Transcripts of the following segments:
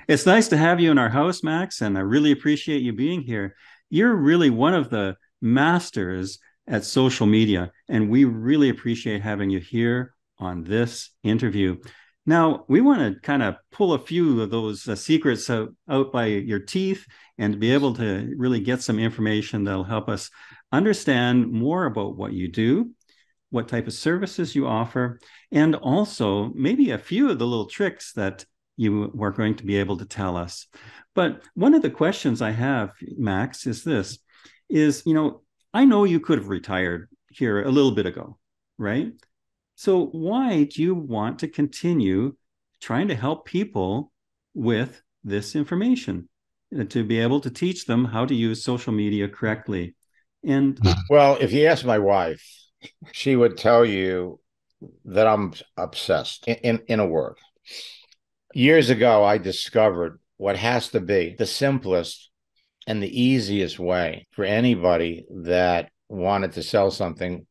It's nice to have you in our house, Max, and I really appreciate you being here. You're really one of the masters at social media, and we really appreciate having you here on this interview. Now, we want to kind of pull a few of those secrets out by your teeth and be able to really get some information that'll help us understand more about what you do, what type of services you offer, and also maybe a few of the little tricks that you were going to be able to tell us. But one of the questions I have, Max, is this, I know you could have retired here a little bit ago, right? So why do you want to continue trying to help people with this information, to be able to teach them how to use social media correctly? And Well, if you ask my wife, she would tell you that I'm obsessed in a word. Years ago, I discovered what has to be the simplest and the easiest way for anybody that wanted to sell something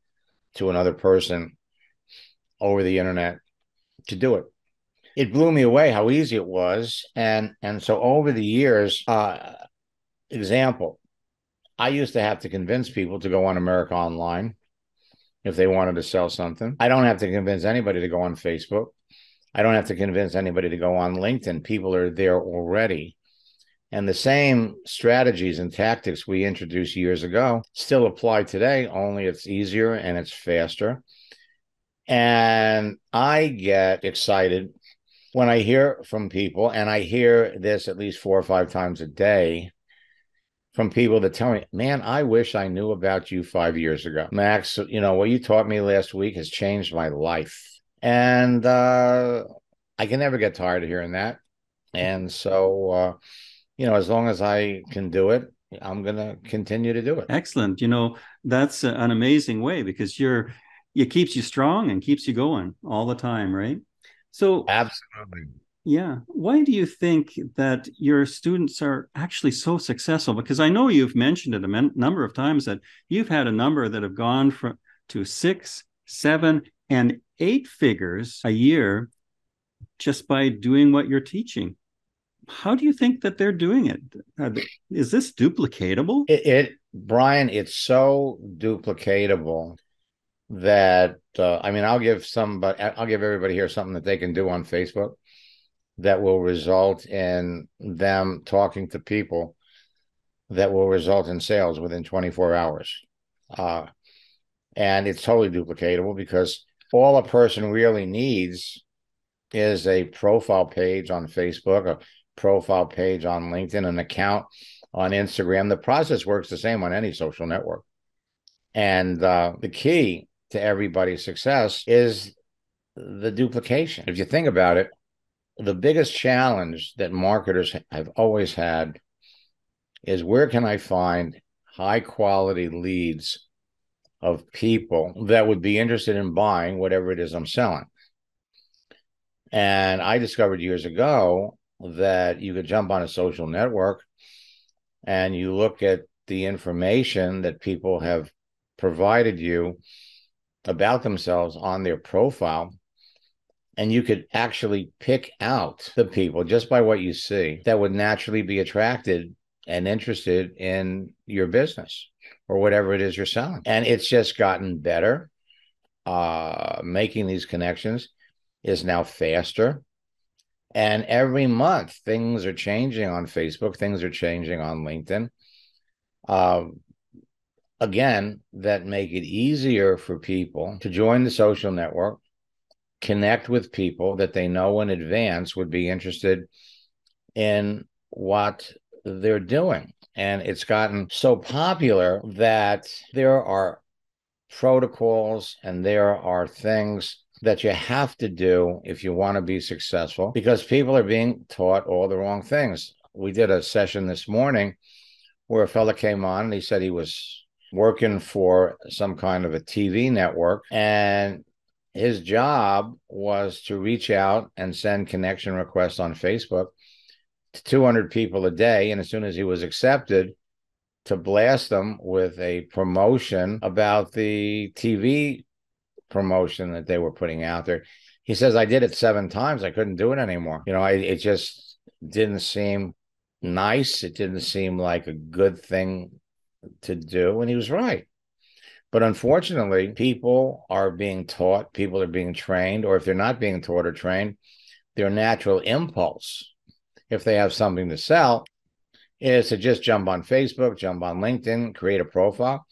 to another person over the internet to do it. It blew me away how easy it was. And so over the years, example, I used to have to convince people to go on America Online if they wanted to sell something. I don't have to convince anybody to go on Facebook. I don't have to convince anybody to go on LinkedIn. People are there already. And the same strategies and tactics we introduced years ago still apply today, only it's easier and it's faster. And I get excited when I hear from people, and I hear this at least 4 or 5 times a day from people that tell me, man, I wish I knew about you 5 years ago. Max, what you taught me last week has changed my life. And I can never get tired of hearing that. And so, as long as I can do it, I'm going to continue to do it. excellent. That's an amazing way because it keeps you strong and keeps you going all the time, right? So, Absolutely. yeah, why do you think that your students are actually so successful? Because I know you've mentioned it a number of times that you've had a number that have gone from to 6, 7, and 8 figures a year just by doing what you're teaching. How do you think that they're doing it? Is this duplicatable? Bryan, it's so duplicatable that I'll give everybody here something that they can do on Facebook that will result in them talking to people that will result in sales within 24 hours. And it's totally duplicatable because all a person really needs is a profile page on Facebook, a profile page on LinkedIn, an account on Instagram. The process works the same on any social network. And the key to everybody's success is the duplication. If you think about it, the biggest challenge that marketers have always had is where can I find high quality leads of people that would be interested in buying whatever it is I'm selling. And I discovered years ago that you could jump on a social network and you look at the information that people have provided you about themselves on their profile, and you could actually pick out the people just by what you see that would naturally be attracted and interested in your business or whatever it is you're selling. And it's just gotten better. Making these connections is now faster. And every month, things are changing on Facebook, things are changing on LinkedIn. Again, that make it easier for people to join the social network, connect with people that they know in advance would be interested in what they're doing. And it's gotten so popular that there are protocols and there are things that you have to do if you want to be successful because people are being taught all the wrong things. We did a session this morning where a fella came on and he said he was working for some kind of a TV network, and his job was to reach out and send connection requests on Facebook to 200 people a day. And as soon as he was accepted, to blast them with a promotion about the TV promotion that they were putting out there. He says, I did it 7 times. I couldn't do it anymore. didn't seem nice. It didn't seem like a good thing to do. And he was right. But unfortunately, people are being taught, people are being trained, or if they're not being taught or trained, their natural impulse, if they have something to sell, is to just jump on Facebook, jump on LinkedIn, create a profile,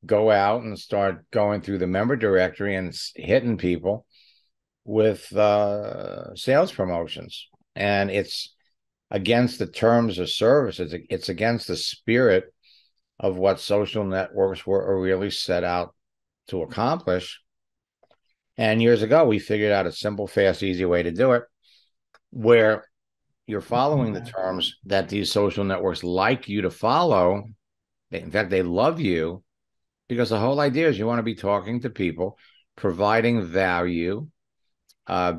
go out and start going through the member directory and hitting people with sales promotions. And it's against the terms of service. It's against the spirit of what social networks were really set out to accomplish. And years ago, we figured out a simple, fast, easy way to do it, where you're following the terms that these social networks like you to follow. In fact, they love you, because the whole idea is you want to be talking to people, providing value,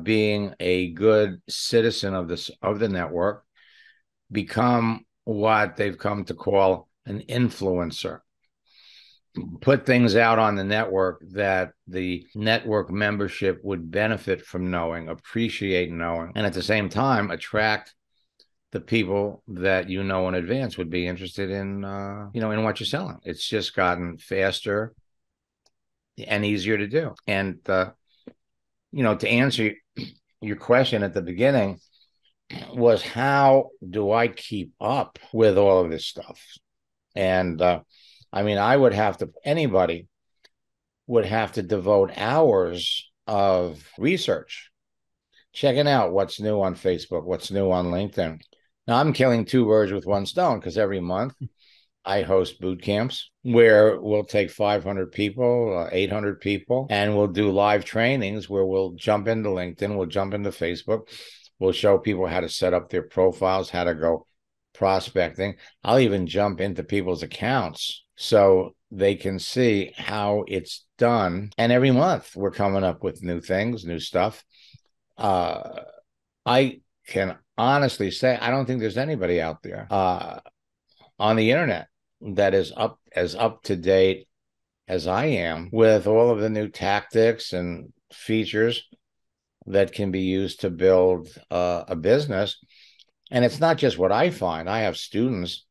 being a good citizen of the network, become what they've come to call an influencer. Put things out on the network that the network membership would benefit from knowing, appreciate knowing, and at the same time attract the people that you know in advance would be interested in, in what you're selling. It's just gotten faster and easier to do. And, to answer your question at the beginning was, how do I keep up with all of this stuff? And, anybody would have to devote hours of research, checking out what's new on Facebook, what's new on LinkedIn. Now, I'm killing two birds with one stone, because every month I host boot camps where we'll take 500 people, 800 people, and we'll do live trainings where we'll jump into LinkedIn, we'll jump into Facebook, we'll show people how to set up their profiles, how to go prospecting. I'll even jump into people's accounts so they can see how it's done. And every month we're coming up with new things, new stuff. I can honestly say I don't think there's anybody out there on the internet that is as up to date as I am with all of the new tactics and features that can be used to build a business. And it's not just what I find. I have students,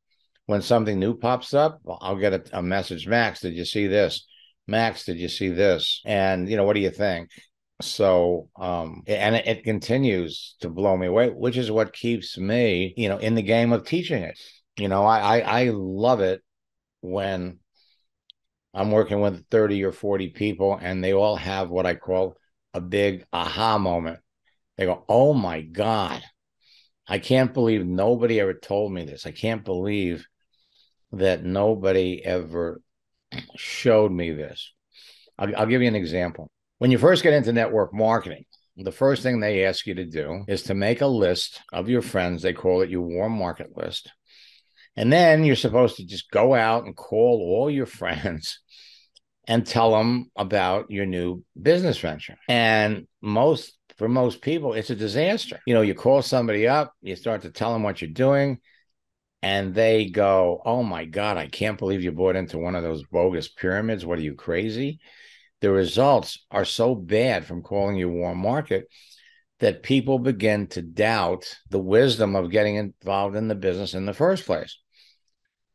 when something new pops up, I'll get a message: Max, did you see this? Max, did you see this? And, what do you think? So, and it continues to blow me away, which is what keeps me, in the game of teaching it. I love it when I'm working with 30 or 40 people and they all have what I call a big aha moment. They go, oh my God, I can't believe nobody ever told me this. I can't believe that nobody ever showed me this. I'll give you an example. When you first get into network marketing, the first thing they ask you to do is to make a list of your friends. They call it your warm market list. And then you're supposed to just go out and call all your friends and tell them about your new business venture. And for most people, it's a disaster. You call somebody up, you start to tell them what you're doing, and they go, oh my God, I can't believe you bought into one of those bogus pyramids. What, are you crazy? The results are so bad from calling you warm market that people begin to doubt the wisdom of getting involved in the business in the first place.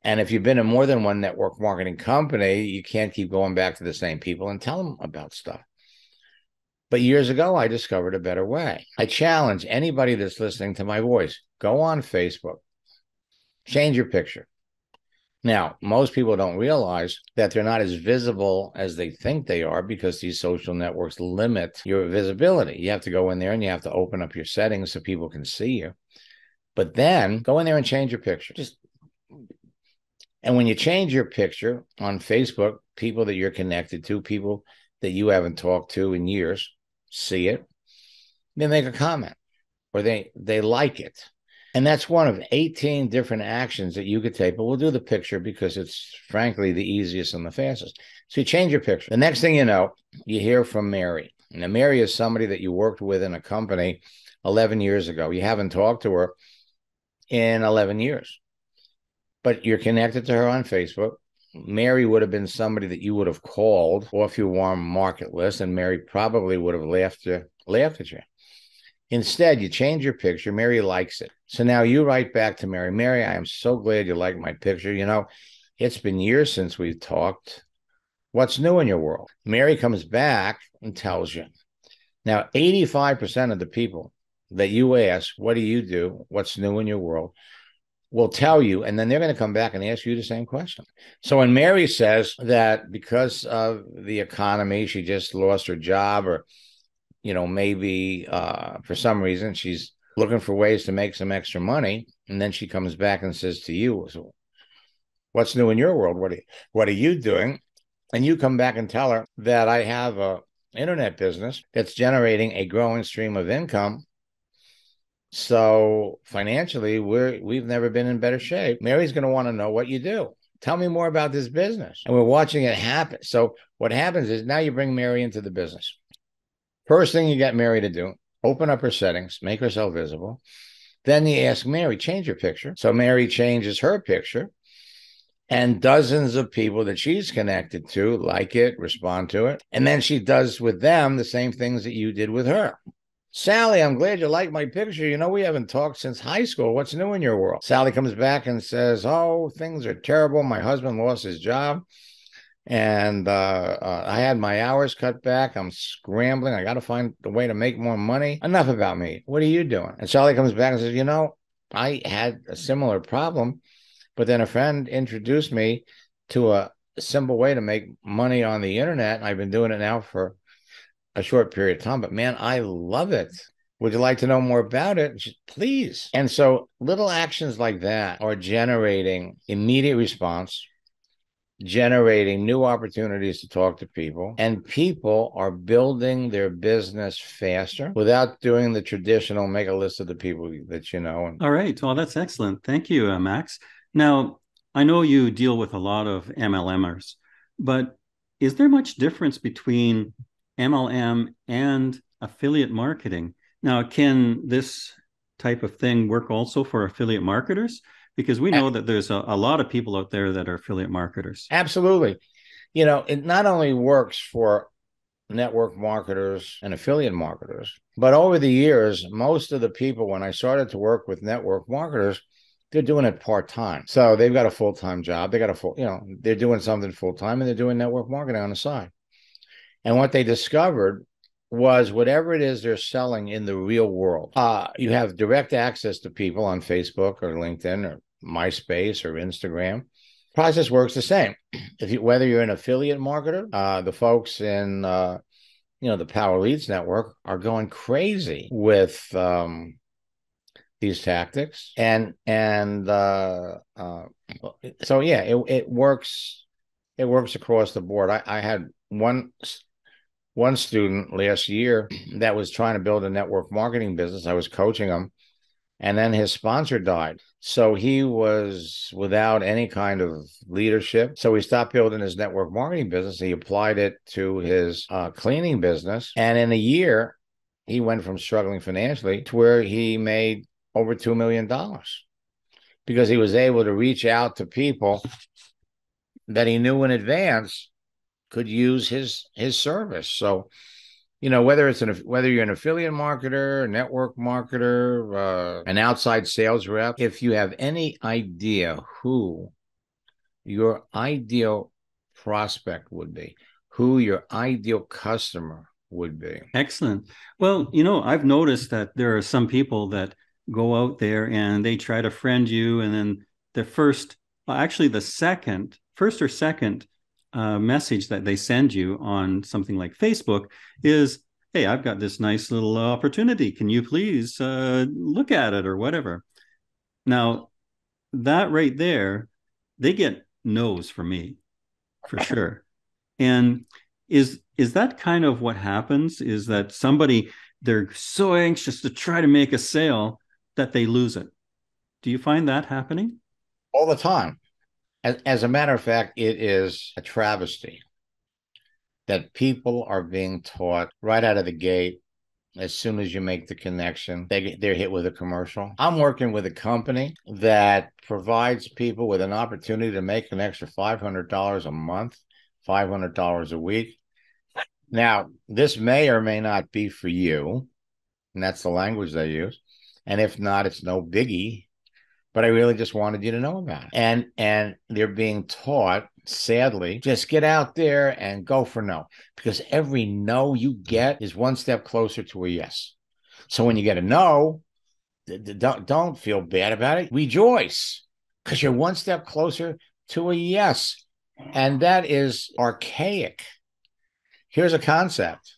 And if you've been in more than one network marketing company, you can't keep going back to the same people and tell them about stuff. But years ago, I discovered a better way. I challenge anybody that's listening to my voice, go on Facebook, change your picture. Now, most people don't realize that they're not as visible as they think they are, because these social networks limit your visibility. You have to go in there and you have to open up your settings so people can see you. But then go in there and change your picture. And when you change your picture on Facebook, people that you're connected to, people that you haven't talked to in years, see it, they make a comment or they like it. And that's one of 18 different actions that you could take. But we'll do the picture because it's frankly the easiest and the fastest. So you change your picture. The next thing you know, you hear from Mary. Now, Mary is somebody that you worked with in a company 11 years ago. You haven't talked to her in 11 years, but you're connected to her on Facebook. Mary would have been somebody that you would have called off your warm market list, and Mary probably would have laughed at you. Instead, you change your picture. Mary likes it. So now you write back to Mary. Mary, I am so glad you like my picture. It's been years since we've talked. What's new in your world? Mary comes back and tells you. Now, 85% of the people that you ask, what do you do? What's new in your world? Will tell you, and then they're going to come back and ask you the same question. So when Mary says that because of the economy, she just lost her job, or maybe for some reason she's looking for ways to make some extra money, and then she comes back and says to you, so what's new in your world? What are you doing? And you come back and tell her that I have a internet business that's generating a growing stream of income. So financially, we've never been in better shape. Mary's going to want to know what you do. Tell me more about this business. And we're watching it happen. So what happens is now you bring Mary into the business. First thing you get Mary to do, open up her settings, make herself visible. Then you ask Mary, change your picture. So Mary changes her picture, and dozens of people that she's connected to like it, respond to it. And then she does with them the same things that you did with her. Sally, I'm glad you like my picture. We haven't talked since high school. What's new in your world? Sally comes back and says, oh, things are terrible. My husband lost his job, and I had my hours cut back. I'm scrambling. I got to find a way to make more money. Enough about me. What are you doing? And Sally comes back and says, I had a similar problem, but then a friend introduced me to a simple way to make money on the internet. I've been doing it now for a short period of time, but man, I love it. Would you like to know more about it? Please. And so little actions like that are generating immediate response, generating new opportunities to talk to people, and people are building their business faster without doing the traditional make a list of the people that you know. All right. Well, that's excellent. Thank you, Max. Now, I know you deal with a lot of MLMers, but is there much difference between MLM and affiliate marketing? Now, can this type of thing work also for affiliate marketers? Because we know that there's a lot of people out there that are affiliate marketers. Absolutely. It not only works for network marketers and affiliate marketers, but over the years, most of the people, when I started to work with network marketers, they're doing it part-time. So they've got a full-time job. They got they're doing something full-time, and they're doing network marketing on the side. And what they discovered was whatever it is they're selling in the real world, you have direct access to people on Facebook or LinkedIn or MySpace or Instagram. Process works the same. Whether you're an affiliate marketer, the folks in the Power Leads Network are going crazy with these tactics, and so yeah, it works. It works across the board. I had one student last year that was trying to build a network marketing business. I was coaching him, and then his sponsor died. So he was without any kind of leadership. So he stopped building his network marketing business. He applied it to his cleaning business. And in a year, he went from struggling financially to where he made over $2 million because he was able to reach out to people that he knew in advance could use his service. So, whether you're an affiliate marketer, a network marketer, an outside sales rep, if you have any idea who your ideal prospect would be, who your ideal customer would be. Excellent. Well, I've noticed that there are some people that go out there and they try to friend you, and then the first or second message that they send you on something like Facebook is, hey, I've got this nice little opportunity. Can you please look at it or whatever? Now, that right there, they get no's from me, for sure. And is that kind of what happens? Is that they're so anxious to try to make a sale that they lose it? Do you find that happening? All the time. As a matter of fact, it is a travesty that people are being taught right out of the gate. As soon as you make the connection, they're hit with a commercial. I'm working with a company that provides people with an opportunity to make an extra $500 a month, $500 a week. Now, this may or may not be for you, and that's the language they use. And if not, it's no biggie. But I really just wanted you to know about it. And they're being taught, sadly, just get out there and go for no. Because every no you get is one step closer to a yes. So when you get a no, don't feel bad about it. Rejoice, because you're one step closer to a yes. And that is archaic. Here's a concept,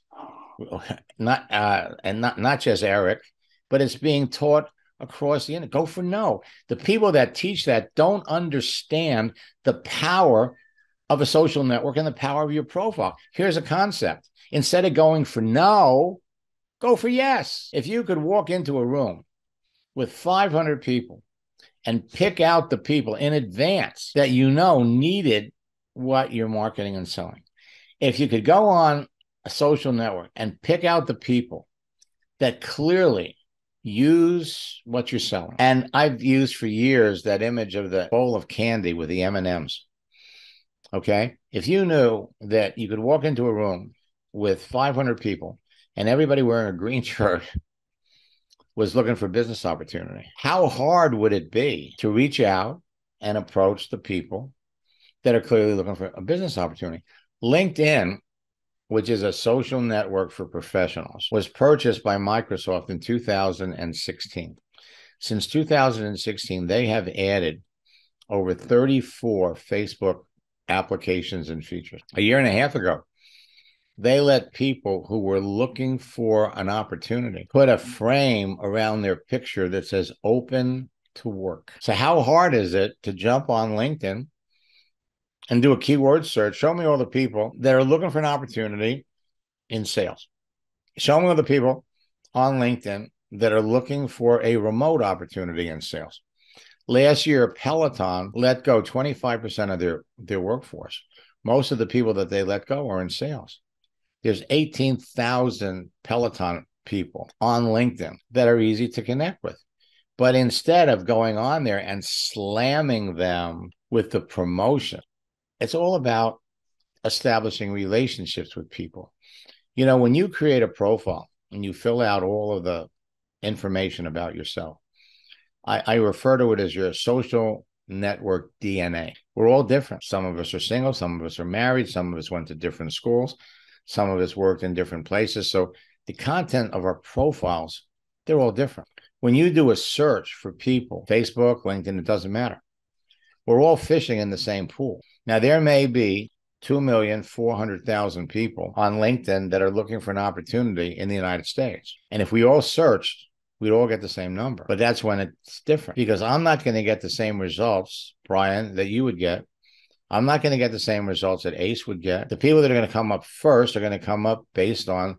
not just Eric, but it's being taught across the internet. Go for no. The people that teach that don't understand the power of a social network and the power of your profile. Here's a concept. Instead of going for no, go for yes. If you could walk into a room with 500 people and pick out the people in advance that you know needed what you're marketing and selling. If you could go on a social network and pick out the people that clearly use what you're selling. And I've used for years that image of the bowl of candy with the M&Ms. Okay? If you knew that you could walk into a room with 500 people and everybody wearing a green shirt was looking for business opportunity, how hard would it be to reach out and approach the people that are clearly looking for a business opportunity? LinkedIn, which is a social network for professionals, was purchased by Microsoft in 2016. Since 2016, they have added over 34 Facebook applications and features. A year and a half ago, they let people who were looking for an opportunity put a frame around their picture that says open to work. So how hard is it to jump on LinkedIn and do a keyword search? Show me all the people that are looking for an opportunity in sales. Show me all the people on LinkedIn that are looking for a remote opportunity in sales. Last year, Peloton let go 25% of their workforce. Most of the people that they let go are in sales. There's 18,000 Peloton people on LinkedIn that are easy to connect with. But instead of going on there and slamming them with the promotion, it's all about establishing relationships with people. You know, when you create a profile and you fill out all of the information about yourself, I refer to it as your social network DNA. We're all different. Some of us are single, some of us are married, some of us went to different schools, some of us worked in different places. So the content of our profiles, they're all different. When you do a search for people, Facebook, LinkedIn, it doesn't matter. We're all fishing in the same pool. Now, there may be 2,400,000 people on LinkedIn that are looking for an opportunity in the United States. And if we all searched, we'd all get the same number. But that's when it's different, because I'm not going to get the same results, Bryan, that you would get. I'm not going to get the same results that Ace would get. The people that are going to come up first are going to come up based on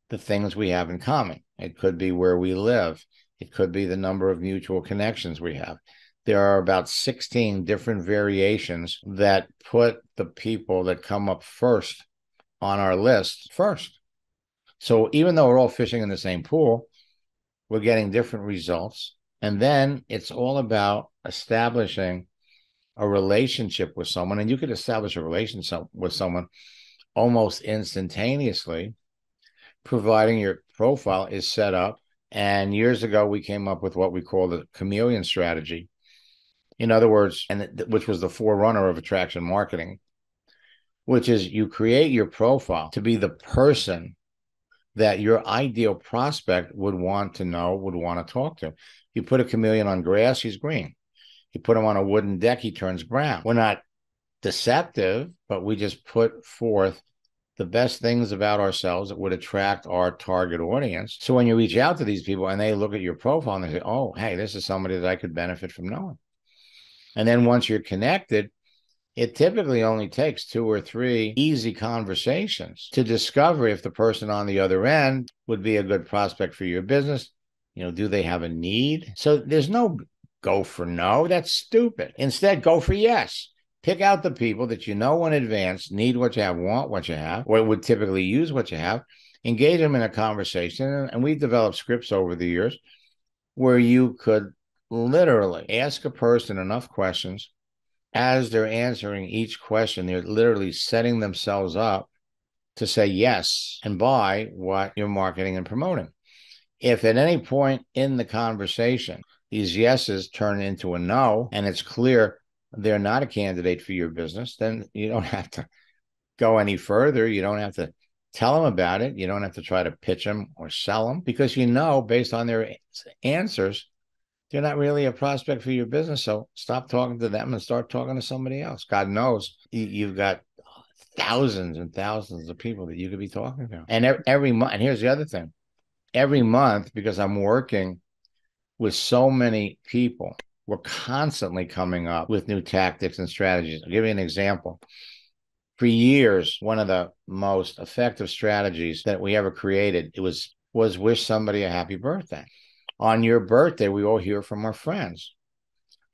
the things we have in common. It could be where we live. It could be the number of mutual connections we have. There are about 16 different variations that put the people that come up first on our list first. So even though we're all fishing in the same pool, we're getting different results. And then it's all about establishing a relationship with someone. And you could establish a relationship with someone almost instantaneously, providing your profile is set up. And years ago, we came up with what we call the chameleon strategy. In other words, which was the forerunner of attraction marketing, which is you create your profile to be the person that your ideal prospect would want to know, would want to talk to. You put a chameleon on grass, he's green. You put him on a wooden deck, he turns brown. We're not deceptive, but we just put forth the best things about ourselves that would attract our target audience. So when you reach out to these people and they look at your profile and they say, oh, hey, this is somebody that I could benefit from knowing. And then once you're connected, it typically only takes 2 or 3 easy conversations to discover if the person on the other end would be a good prospect for your business. You know, do they have a need? So there's no go for no. That's stupid. Instead, go for yes. Pick out the people that you know in advance need what you have, want what you have, or would typically use what you have. Engage them in a conversation. And we've developed scripts over the years where you could literally ask a person enough questions. As they're answering each question, they're literally setting themselves up to say yes and buy what you're marketing and promoting. If at any point in the conversation these yeses turn into a no, and it's clear they're not a candidate for your business, then you don't have to go any further. You don't have to tell them about it. You don't have to try to pitch them or sell them, because based on their answers, they're not really a prospect for your business. So stop talking to them and start talking to somebody else. God knows you've got thousands and thousands of people that you could be talking to. And every month, and here's the other thing, every month, because I'm working with so many people, we're constantly coming up with new tactics and strategies. I'll give you an example. For years, one of the most effective strategies that we ever created, was wish somebody a happy birthday. On your birthday, we all hear from our friends.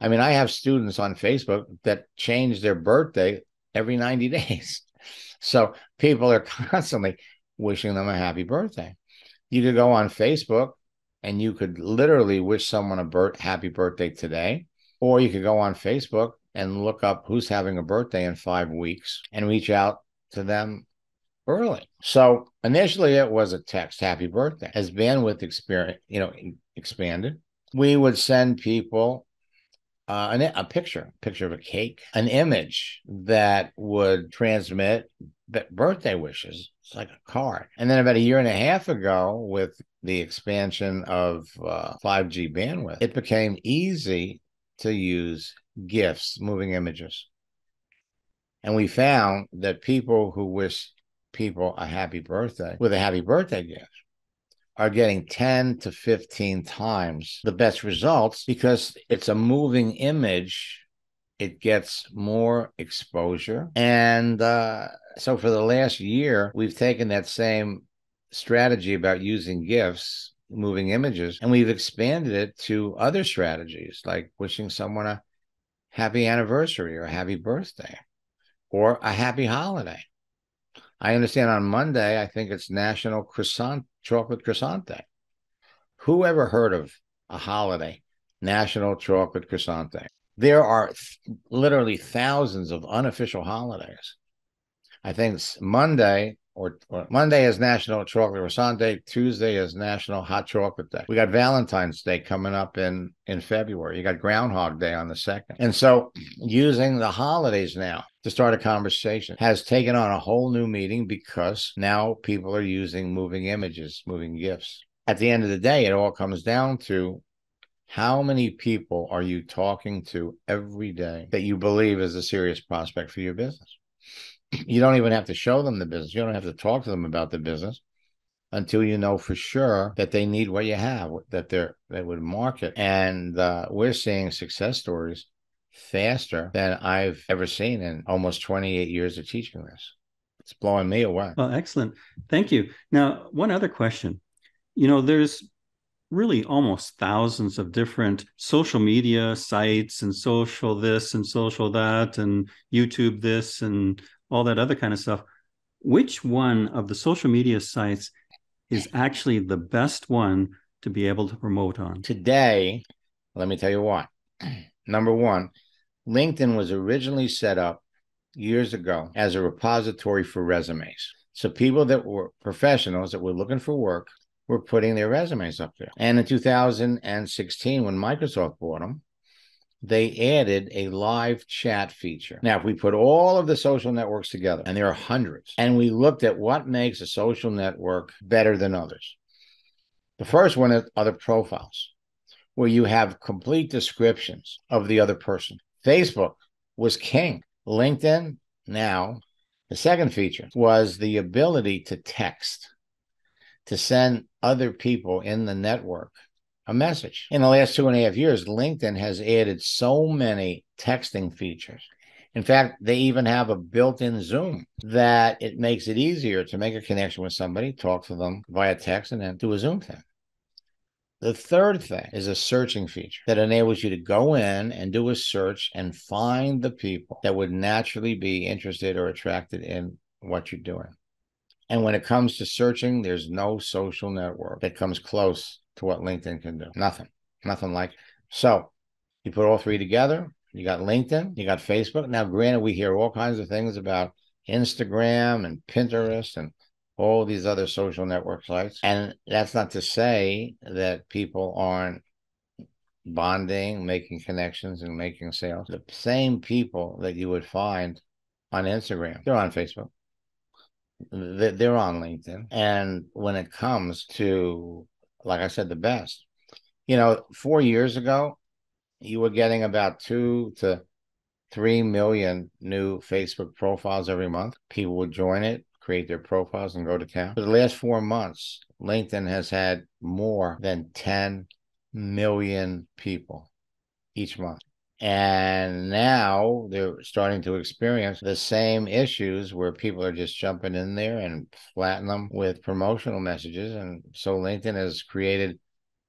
I mean, I have students on Facebook that change their birthday every 90 days. So people are constantly wishing them a happy birthday. You could go on Facebook and you could literally wish someone a happy birthday today, or you could go on Facebook and look up who's having a birthday in 5 weeks and reach out to them early. So initially it was a text, happy birthday. As bandwidth expanded, we would send people a picture of a cake, an image that would transmit birthday wishes. It's like a card. And then about a year and a half ago, with the expansion of 5G bandwidth, it became easy to use GIFs, moving images. And we found that people who wish people a happy birthday with a happy birthday gift are getting 10 to 15 times the best results, because it's a moving image. It gets more exposure. And so for the last year, we've taken that same strategy about using GIFs, moving images, and we've expanded it to other strategies, like wishing someone a happy anniversary or a happy birthday or a happy holiday. I understand on Monday, I think it's National Chocolate Croissant Day. Who ever heard of a holiday, National Chocolate Croissant Day? There are literally thousands of unofficial holidays. I think Monday or Monday is National Chocolate Croissant Day. Tuesday is National Hot Chocolate Day. We got Valentine's Day coming up in February. You got Groundhog Day on the 2nd. And so using the holidays now to start a conversation has taken on a whole new meaning, because now people are using moving images, moving GIFs. At the end of the day, it all comes down to how many people are you talking to every day that you believe is a serious prospect for your business. You don't even have to show them the business. You don't have to talk to them about the business until you know for sure that they need what you have, that they would market. And we're seeing success stories faster than I've ever seen in almost 28 years of teaching this. It's blowing me away. Well, excellent. Thank you. Now, one other question. There's really almost thousands of different social media sites and social this and social that and YouTube this and all that other kind of stuff. Which one of the social media sites is actually the best one to be able to promote on? Today, let me tell you what. Number one, LinkedIn was originally set up years ago as a repository for resumes. So people that were professionals that were looking for work were putting their resumes up there. And in 2016, when Microsoft bought them, they added a live chat feature. Now, if we put all of the social networks together, and there are hundreds, and we looked at what makes a social network better than others, the first one is other profiles, where you have complete descriptions of the other person. Facebook was king. LinkedIn, now, the second feature was the ability to text, to send other people in the network a message. In the last 2.5 years, LinkedIn has added so many texting features. In fact, they even have a built-in Zoom that it makes it easier to make a connection with somebody, talk to them via text, and then do a Zoom thing. The third thing is a searching feature that enables you to go in and do a search and find the people that would naturally be interested or attracted in what you're doing. And when it comes to searching, there's no social network that comes close to what LinkedIn can do. Nothing like it. So you put all three together, you got LinkedIn, you got Facebook. Now, granted, we hear all kinds of things about Instagram and Pinterest and all these other social network sites. And that's not to say that people aren't bonding, making connections, and making sales. The same people that you would find on Instagram, they're on Facebook, they're on LinkedIn. And when it comes to, like I said, the best, 4 years ago, you were getting about 2 to 3 million new Facebook profiles every month. People would join it, create their profiles, and go to town. For the last 4 months, LinkedIn has had more than 10 million people each month. And now they're starting to experience the same issues where people are just jumping in there and flatten them with promotional messages. And so LinkedIn has created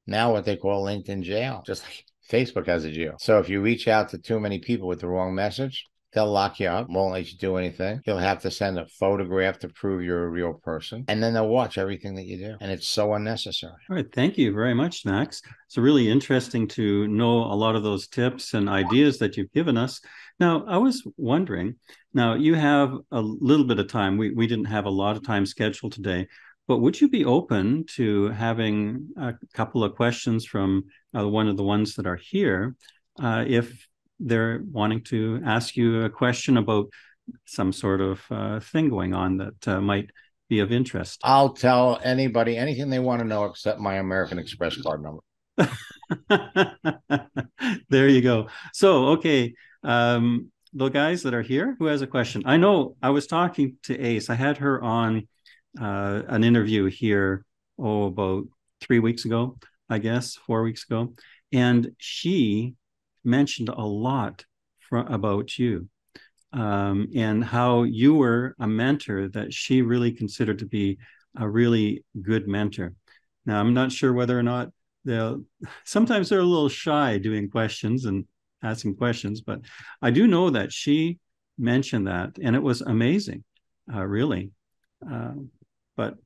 now what they call LinkedIn jail, just like Facebook has a jail. So if you reach out to too many people with the wrong message, they'll lock you up, won't let you do anything. You'll have to send a photograph to prove you're a real person. And then they'll watch everything that you do. And it's so unnecessary. All right. Thank you very much, Max. It's really interesting to know a lot of those tips and ideas that you've given us. Now, I was wondering, now you have a little bit of time. We didn't have a lot of time scheduled today, but would you be open to having a couple of questions from one of the ones that are here, if they're wanting to ask you a question about some sort of thing going on that might be of interest? I'll tell anybody anything they want to know except my American Express card number. There you go. So, okay. The guys that are here, who has a question? I know I was talking to Ace. I had her on an interview here, about 3 weeks ago, I guess, 4 weeks ago. And she mentioned a lot about you, and how you were a mentor that she really considered to be a really good mentor. Now, I'm not sure whether or not sometimes they're a little shy doing questions and asking questions, but I do know that she mentioned that, and it was amazing, really. But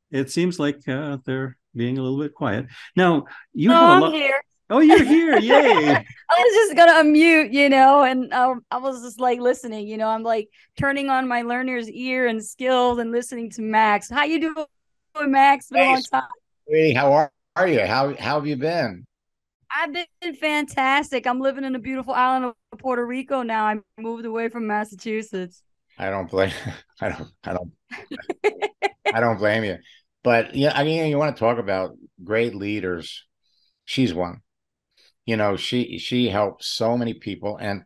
it seems like they're being a little bit quiet. Now, you No, have a I'm lot. here. Oh, you're here. Yay. I was just gonna unmute, and I was just like listening. I'm like turning on my learner's ear and skills and listening to Max. How you doing, Max? It's been a Hey, long time. sweetie, how are you? How have you been? I've been fantastic. I'm living in the beautiful island of Puerto Rico now. I moved away from Massachusetts. I don't blame. I don't. I don't. I don't blame you. But yeah, I mean, you want to talk about great leaders. She's one. She helps so many people and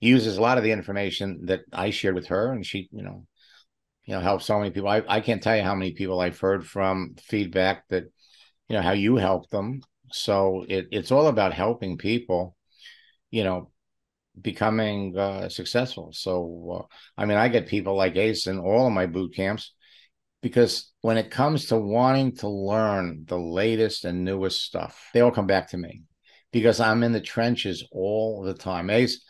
uses a lot of the information that I shared with her, and she, helps so many people. I can't tell you how many people I've heard from feedback that, how you help them. So it's all about helping people, you know, becoming successful. So, I mean, I get people like Ace in all of my boot camps because when it comes to wanting to learn the latest and newest stuff, they all come back to me because I'm in the trenches all the time. Ace,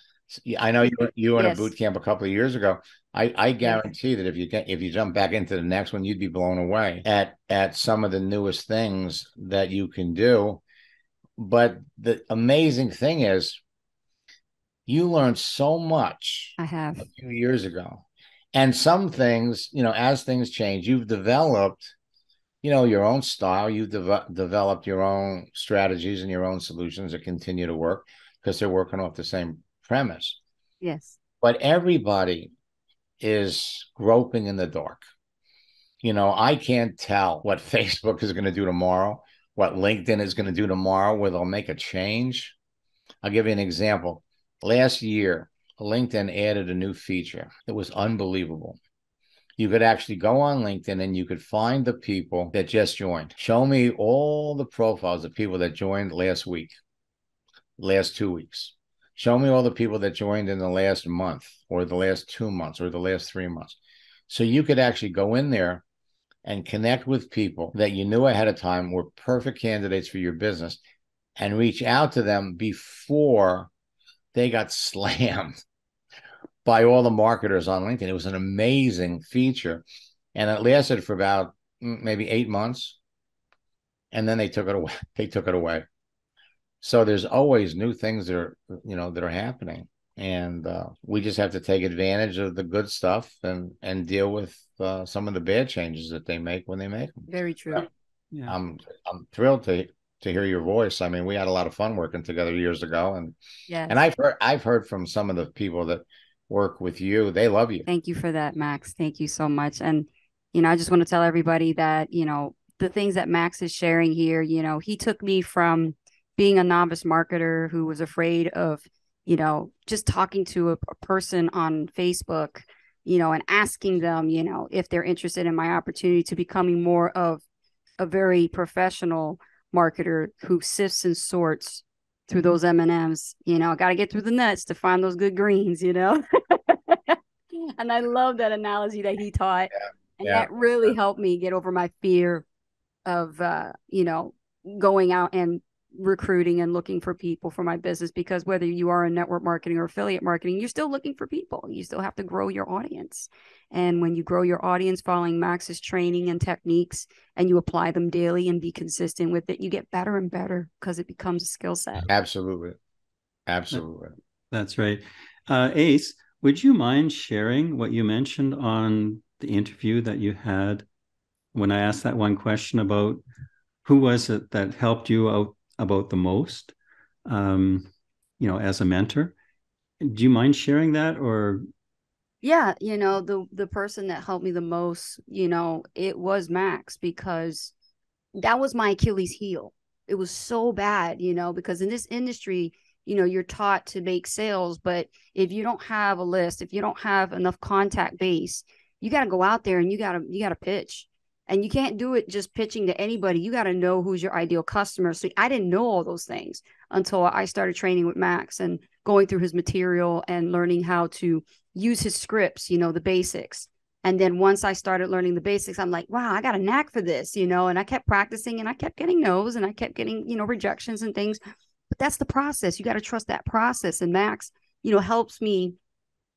I know you were in a boot Yes. camp a couple of years ago. I Yes. guarantee that if you jump back into the next one, you'd be blown away at some of the newest things that you can do. But the amazing thing is you learned so much I have. a few years ago. And some things, as things change, you've developed, your own style. You've developed your own strategies and your own solutions that continue to work because they're working off the same premise. Yes. But everybody is groping in the dark. I can't tell what Facebook is going to do tomorrow, what LinkedIn is going to do tomorrow, where they'll make a change. I'll give you an example. Last year, LinkedIn added a new feature. It was unbelievable. You could actually go on LinkedIn and you could find the people that just joined. Show me all the profiles of people that joined last week, last 2 weeks. Show me all the people that joined in the last month or the last 2 months or the last 3 months. So you could actually go in there and connect with people that you knew ahead of time were perfect candidates for your business and reach out to them before they got slammed by all the marketers on LinkedIn. It was an amazing feature. And it lasted for about maybe 8 months. And then they took it away. They took it away. So there's always new things that are happening. And we just have to take advantage of the good stuff and deal with some of the bad changes that they make when they make them. Very true. Yeah. I'm thrilled to hear your voice. I mean, we had a lot of fun working together years ago, and Yes. I've heard from some of the people that work with you. They love you. Thank you for that, Max. Thank you so much. And, I just want to tell everybody that, the things that Max is sharing here, he took me from being a novice marketer who was afraid of, just talking to a person on Facebook, and asking them, if they're interested in my opportunity, to becoming more of a very professional marketer who sifts and sorts through those M&Ms. Got to get through the nuts to find those good greens, And I love that analogy that he taught. And Yeah. that really helped me get over my fear of, going out and recruiting and looking for people for my business, because whether you are in network marketing or affiliate marketing, you're still looking for people. You still have to grow your audience. And when you grow your audience following Max's training and techniques, and you apply them daily and be consistent with it, you get better and better, because it becomes a skill set. Absolutely. Absolutely. That's right. Ace, would you mind sharing what you mentioned on the interview that you had when I asked that one question about who was it that helped you out about the most, as a mentor? Do you mind sharing that? Or Yeah, the person that helped me the most, it was Max, because that was my Achilles heel. It was so bad, because in this industry, you're taught to make sales, but if you don't have a list, if you don't have enough contact base, you got to go out there and you got to pitch. And you can't do it just pitching to anybody. You got to know who's your ideal customer. So I didn't know all those things until I started training with Max and going through his material and learning how to use his scripts, the basics. And then once I started learning the basics, I'm like, wow, I got a knack for this, and I kept practicing, and I kept getting no's, and I kept getting, rejections and things. But that's the process. You got to trust that process. And Max, helps me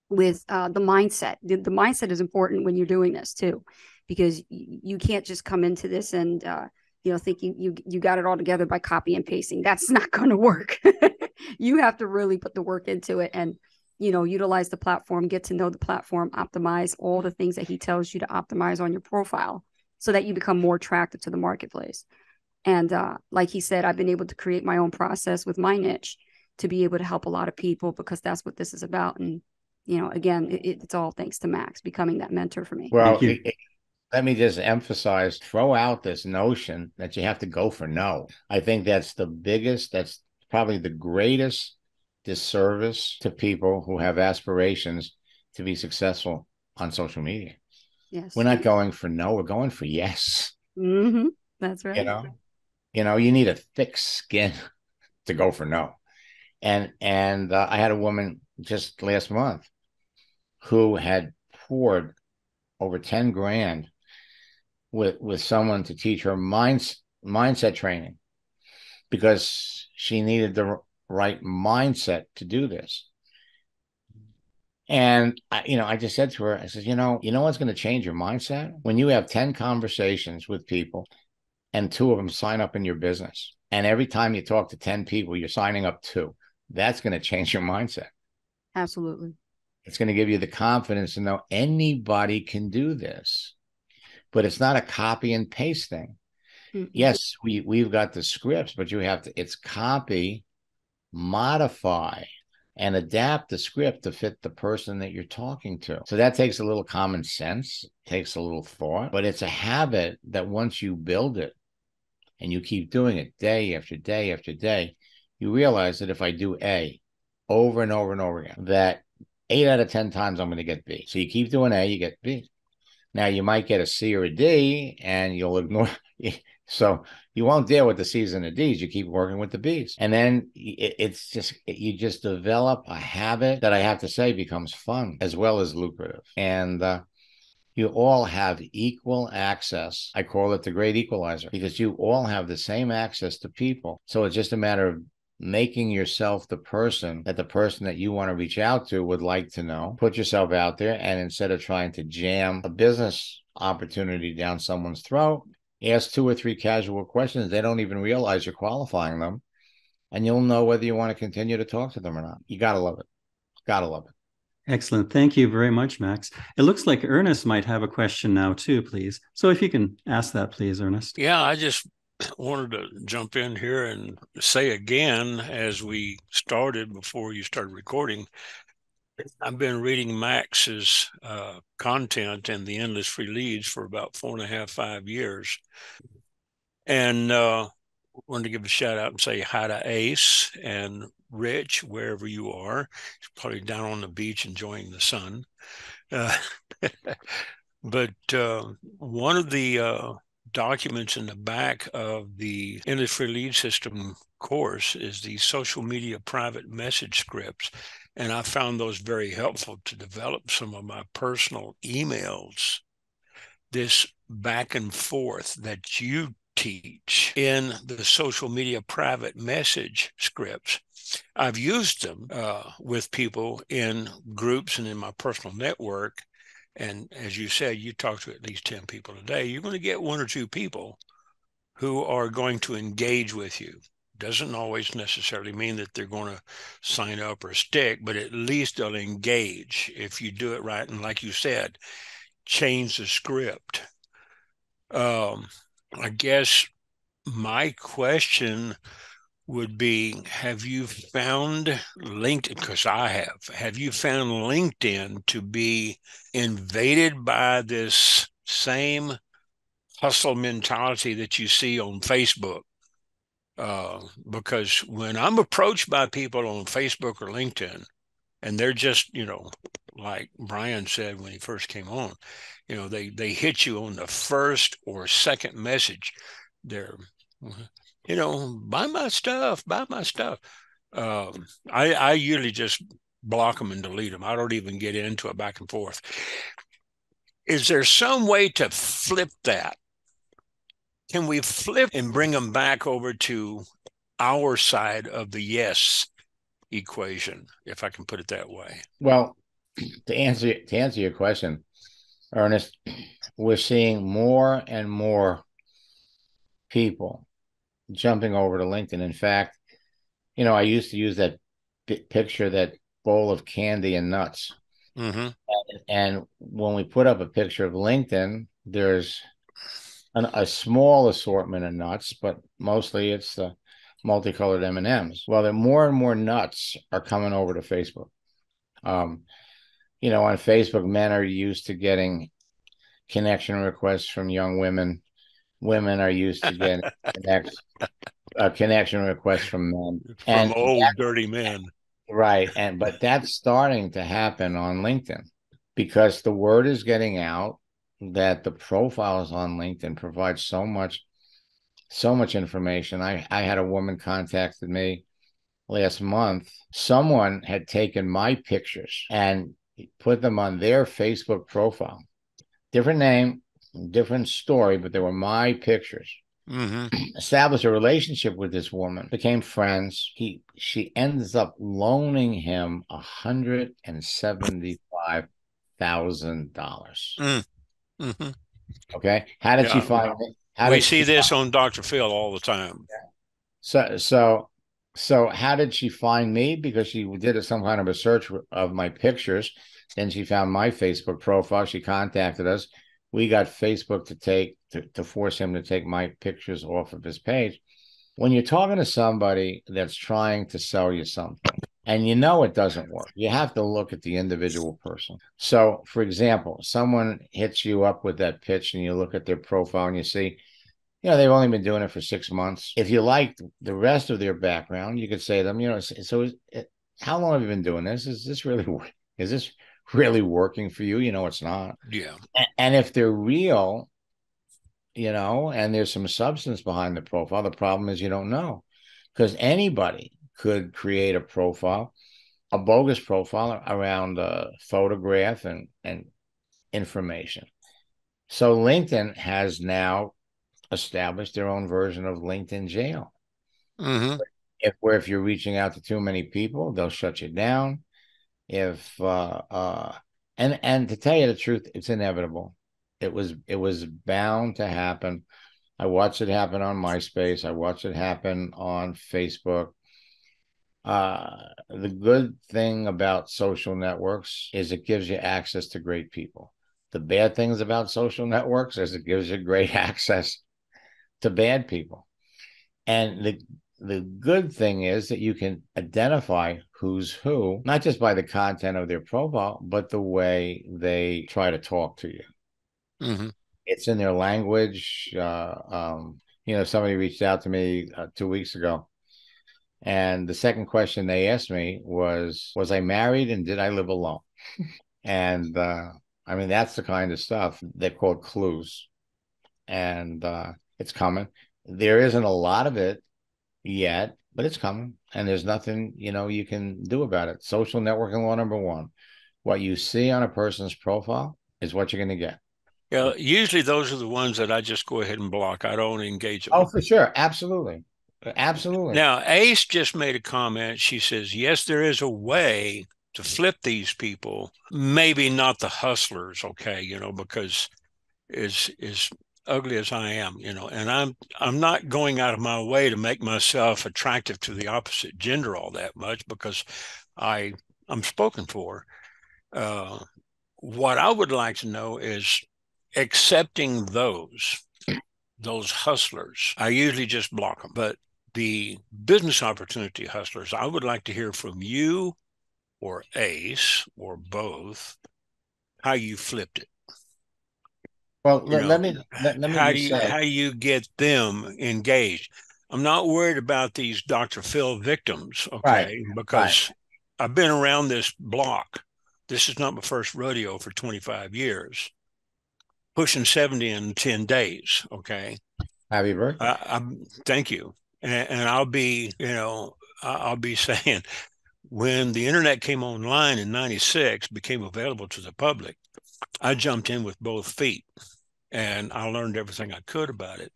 with the mindset. The mindset is important when you're doing this too, because you can't just come into this and, think you got it all together by copy and pasting. That's not going to work. You have to really put the work into it and, utilize the platform, get to know the platform, optimize all the things that he tells you to optimize on your profile so that you become more attractive to the marketplace. And like he said, I've been able to create my own process with my niche to be able to help a lot of people, because that's what this is about. And, again, it's all thanks to Max becoming that mentor for me. Well, let me just emphasize, throw out this notion that you have to go for no. I think that's probably the greatest disservice to people who have aspirations to be successful on social media. Yes. We're not going for no, we're going for yes. Mm-hmm. That's right. You need a thick skin to go for no. And I had a woman just last month who had poured over 10 grand with someone to teach her mindset training, because she needed the right mindset to do this. And I just said to her, I said, you know what's going to change your mindset? When you have 10 conversations with people and 2 of them sign up in your business, and every time you talk to 10 people, you're signing up 2. That's going to change your mindset. Absolutely. It's going to give you the confidence to know anybody can do this, but it's not a copy and paste thing. Mm-hmm. Yes, we've got the scripts, but it's copy, modify, and adapt the script to fit the person that you're talking to. So that takes a little common sense, takes a little thought, but it's a habit that once you build it and you keep doing it day after day after day, you realize that if I do A over and over and over again, that 8 out of 10 times I'm going to get B. So you keep doing A, you get B. Now you might get a C or a D and you'll ignore. So you won't deal with the C's and the D's. You keep working with the B's. And then you just develop a habit that, I have to say, becomes fun as well as lucrative. And you all have equal access. I call it the great equalizer, because you all have the same access to people. So it's just a matter of making yourself the person that you want to reach out to would like to know. Put yourself out there, and instead of trying to jam a business opportunity down someone's throat, ask 2 or 3 casual questions. They don't even realize you're qualifying them, and you'll know whether you want to continue to talk to them or not. You got to love it. Gotta love it. Excellent. Thank you very much, Max. It looks like Ernest might have a question now too, please. So if you can ask that, please, Ernest. Yeah, I just wanted to jump in here and say again, as we started before you started recording, I've been reading Max's content and the Endless Free Leads for about 4.5, 5 years. And wanted to give a shout out and say hi to Ace and Rich, wherever you are. He's probably down on the beach enjoying the sun. But one of the documents in the back of the Endless Free Lead System course is the social media private message scripts. And I found those very helpful to develop some of my personal emails. This back and forth that you teach in the social media private message scripts, I've used them with people in groups and in my personal network. And as you said, you talk to at least 10 people a day. You're going to get 1 or 2 people who are going to engage with you. Doesn't always necessarily mean that they're going to sign up or stick, but at least they'll engage if you do it right. And like you said, change the script. I guess my question would be, have you found LinkedIn, because I have you found LinkedIn to be invaded by this same hustle mentality that you see on Facebook? Because when I'm approached by people on Facebook or LinkedIn, and they're just, like Bryan said when he first came on, they hit you on the first or second message. They're, buy my stuff, buy my stuff. I usually just block them and delete them. I don't even get into it back and forth. Is there some way to flip that? Can we flip and bring them back over to our side of the yes equation, if I can put it that way? Well, to answer your question, Ernest, we're seeing more and more people jumping over to LinkedIn. In fact, I used to use that picture, that bowl of candy and nuts. Mm-hmm. And when we put up a picture of LinkedIn, there's a small assortment of nuts, but mostly it's the multicolored M&Ms. Well, there more and more nuts are coming over to Facebook. On Facebook, men are used to getting connection requests from young women. Women are used to getting connection requests from men. From old dirty men. Right. But that's starting to happen on LinkedIn because the word is getting out that the profiles on LinkedIn provide so much information. I had a woman contacted me last month. Someone had taken my pictures and put them on their Facebook profile. Different name, different story, but they were my pictures. Mm-hmm. Established a relationship with this woman, became friends. She ends up loaning him $175,000. Mm-hmm. Okay, how did she find me? We see this on Dr. Phil all the time. So how did she find me? Because she did some kind of a search of my pictures. Then she found my Facebook profile. She contacted us. We got Facebook to force him to take my pictures off of his page. When you're talking to somebody that's trying to sell you something and it doesn't work, you have to look at the individual person. So, for example, someone hits you up with that pitch and you look at their profile and you see, they've only been doing it for 6 months. If you like the rest of their background, you could say to them, how long have you been doing this? Is this really working for you? It's not. Yeah. And if they're real, and there's some substance behind the profile, the problem is you don't know, because anybody could create a bogus profile around a photograph and information. So LinkedIn has now established their own version of LinkedIn jail. Mm-hmm. If you're reaching out to too many people, they'll shut you down. And to tell you the truth, it's inevitable. It was bound to happen. I watched it happen on MySpace. I watched it happen on Facebook. The good thing about social networks is it gives you access to great people. The bad things about social networks is it gives you great access to bad people. And the good thing is that you can identify who's who, not just by the content of their profile, but the way they try to talk to you. Mm-hmm. It's in their language. Somebody reached out to me 2 weeks ago, and the second question they asked me was I married and did I live alone? And I mean, that's the kind of stuff they're called clues, and it's coming. There isn't a lot of it yet, but it's coming, and there's nothing you can do about it. Social networking law number one: what you see on a person's profile is what you're going to get. Yeah, usually those are the ones that I just go ahead and block. I don't engage them. Oh, for sure, absolutely, absolutely. Now, Ace just made a comment. She says, yes, there is a way to flip these people, maybe not the hustlers, okay, because as ugly as I am, and I'm not going out of my way to make myself attractive to the opposite gender all that much, because I'm spoken for. What I would like to know is accepting those hustlers. I usually just block them, but the business opportunity hustlers, I would like to hear from you or Ace or both how you flipped it. Well, let me just say, how you get them engaged. I'm not worried about these Dr. Phil victims, right, okay, right. because I've been around this block. This is not my first rodeo for 25 years, pushing 70 in 10 days, okay. Happy birthday. Thank you. And I'll be saying, when the internet came online in 96, became available to the public, I jumped in with both feet and I learned everything I could about it.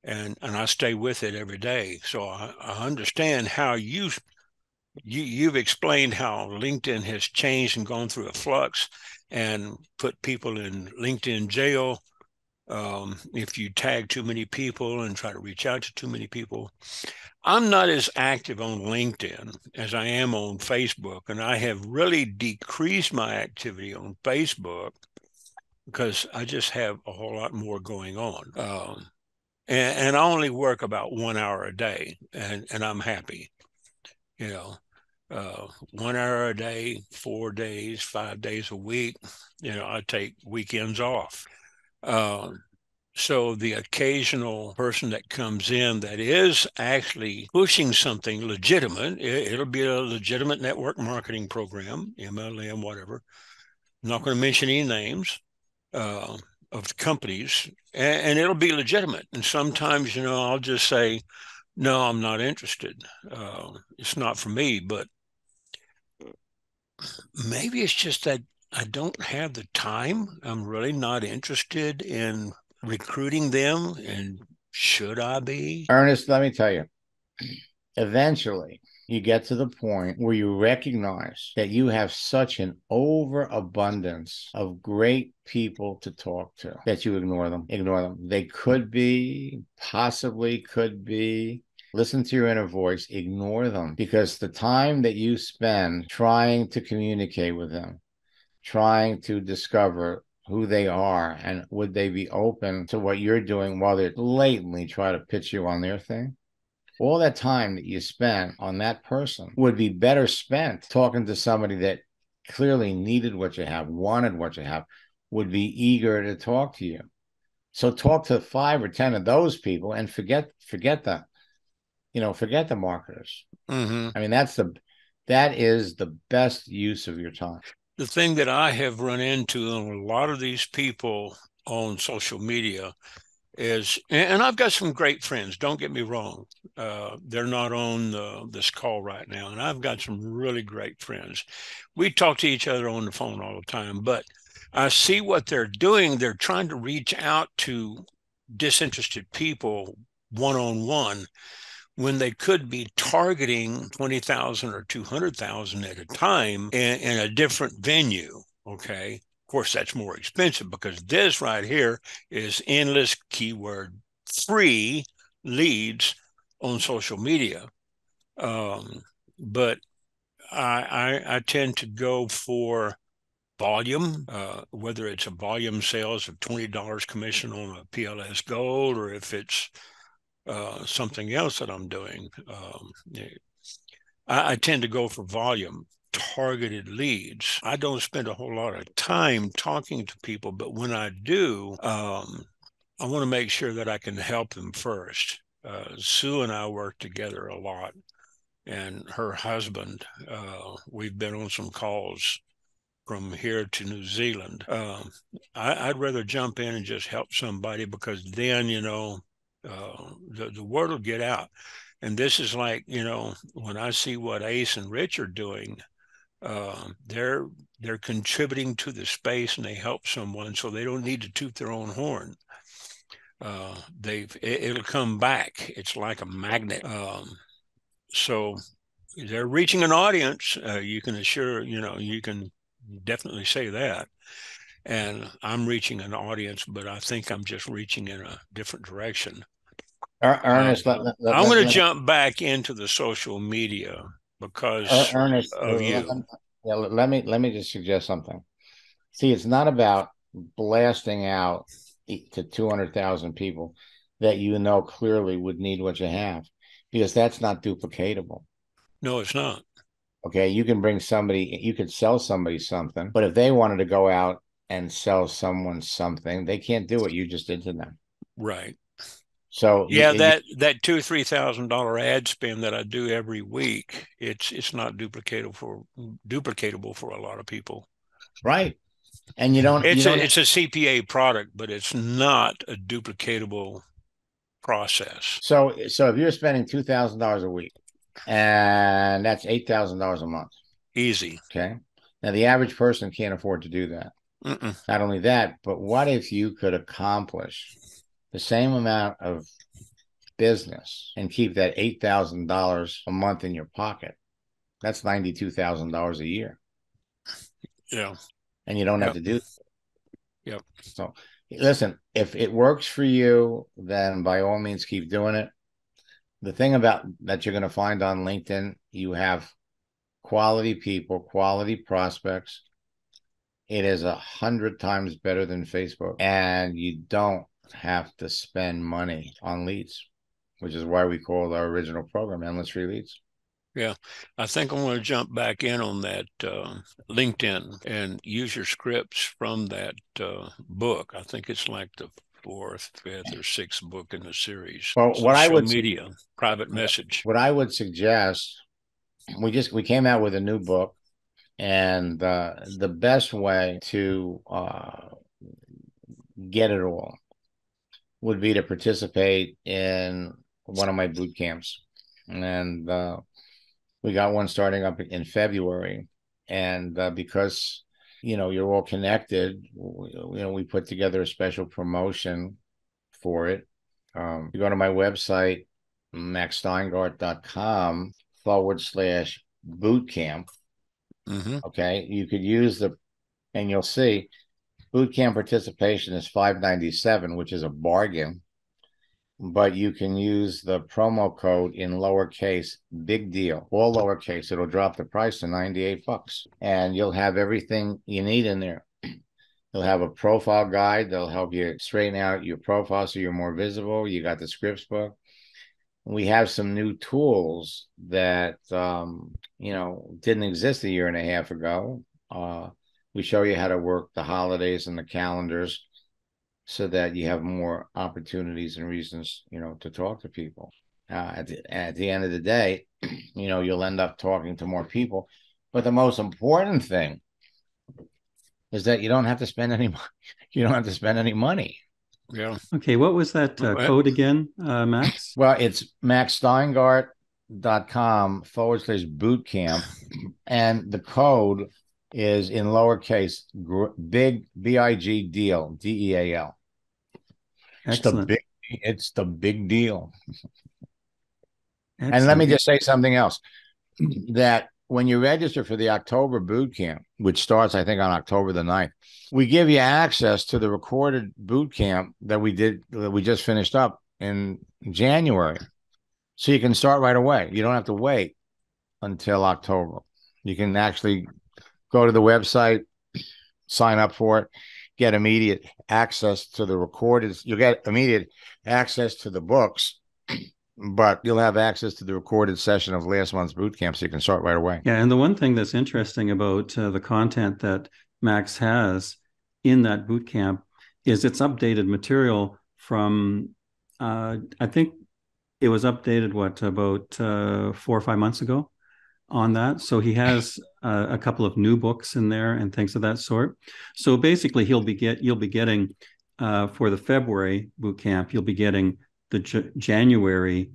And I stay with it every day. So I understand how you've explained how LinkedIn has changed and gone through a flux and put people in LinkedIn jail if you tag too many people and try to reach out to too many people. I'm not as active on LinkedIn as I am on Facebook, and I have really decreased my activity on Facebook because I just have a whole lot more going on. And I only work about 1 hour a day, and I'm happy, you know. 1 hour a day, 4 days, 5 days a week. I take weekends off. So the occasional person that comes in that is actually pushing something legitimate, it'll be a legitimate network marketing program, MLM, whatever. I'm not going to mention any names of companies, and it'll be legitimate. And sometimes, I'll just say, no, I'm not interested. It's not for me, but maybe it's just that I don't have the time. I'm really not interested in recruiting them. And should I be? Ernest, let me tell you, eventually you get to the point where you recognize that you have such an overabundance of great people to talk to that you ignore them. Ignore them. They possibly could be. Listen to your inner voice, ignore them, because the time that you spend trying to communicate with them, trying to discover who they are and would they be open to what you're doing while they blatantly try to pitch you on their thing, all that time that you spent on that person would be better spent talking to somebody that clearly needed what you have, wanted what you have, would be eager to talk to you. So talk to 5 or 10 of those people and forget the marketers. Mm-hmm. I mean, that is the best use of your time. The thing that I have run into in a lot of these people on social media is, and I've got some great friends, don't get me wrong. They're not on this call right now, and I've got some really great friends. We talk to each other on the phone all the time, but I see what they're doing. They're trying to reach out to disinterested people one-on-one when they could be targeting 20,000 or 200,000 at a time in a different venue. Okay. Of course, that's more expensive because this right here is endless keyword free leads on social media. but I tend to go for volume, whether it's a volume sales of $20 commission on a PLS Gold, or if it's something else that I'm doing. I tend to go for volume, targeted leads. I don't spend a whole lot of time talking to people, but when I do, I want to make sure that I can help them first. Sue and I work together a lot, and her husband, we've been on some calls from here to New Zealand. I'd rather jump in and just help somebody, because then, the word will get out. And this is like, when I see what Ace and Rich are doing, they're contributing to the space, and they help someone, so they don't need to toot their own horn. It'll come back. It's like a magnet. So they're reaching an audience. You can definitely say that. And I'm reaching an audience, but I think I'm just reaching in a different direction. Ernest, I'm going to jump back into the social media because Ernest, of you. let me just suggest something. See, it's not about blasting out to 200,000 people that clearly would need what you have, because that's not duplicatable. No, it's not. Okay, you could sell somebody something, but if they wanted to go out and sell someone something, they can't do what you just did to them. Right. So yeah, that $2,000-3,000 ad spend that I do every week, it's not duplicatable for a lot of people. Right. And it's a CPA product, but it's not a duplicatable process. So if you're spending $2,000 a week, and that's $8,000 a month. Easy. Okay. Now, the average person can't afford to do that. Not only that, but what if you could accomplish the same amount of business and keep that $8,000 a month in your pocket? That's $92,000 a year. Yeah. And you don't have to do that. Yep. So listen, if it works for you, then by all means keep doing it. The thing about that you're going to find on LinkedIn, you have quality people, quality prospects. It is 100 times better than Facebook, and you don't have to spend money on leads, which is why we called our original program Endless Free Leads. Yeah, I think I'm going to jump back in on that LinkedIn and use your scripts from that book. I think it's like the 4th, 5th, or 6th book in the series. Well, social media, private message. What I would suggest, we came out with a new book, and the best way to get it all would be to participate in one of my boot camps. And we got one starting up in February. And because, you're all connected, we put together a special promotion for it. You go to my website, maxsteingart.com/bootcamp. Okay. You could use and you'll see bootcamp participation is $597, which is a bargain. But you can use the promo code in lowercase, big deal, all lowercase. It'll drop the price to $98, and you'll have everything you need in there. You'll have a profile guide that'll help you straighten out your profile so you're more visible. You got the scripts book. We have some new tools that didn't exist a year and a half ago. We show you how to work the holidays and the calendars, so that you have more opportunities and reasons, to talk to people. At the end of the day, you'll end up talking to more people. But the most important thing is that you don't have to spend any money. You don't have to spend any money. Yeah. Okay. What was that code again, Max? Well, it's maxsteingart.com/bootcamp. And the code is in lowercase, big, BIG deal, DEAL. Excellent. It's the big deal. Excellent. And let me just say something else, that when you register for the October boot camp, which starts, I think, on October the 9th, we give you access to the recorded boot camp that we just finished up in January. So you can start right away. You don't have to wait. until October. You can actually go to the website, sign up for it, get immediate access to the recorded. You'll get immediate access to the books, but you'll have access to the recorded session of last month's boot camp, so you can start right away. Yeah, and the one thing that's interesting about the content that Max has in that boot camp is it's updated material from, I think it was updated, about 4 or 5 months ago on that. So he has a couple of new books in there and things of that sort. So basically, you'll be getting for the February boot camp, you'll be getting the January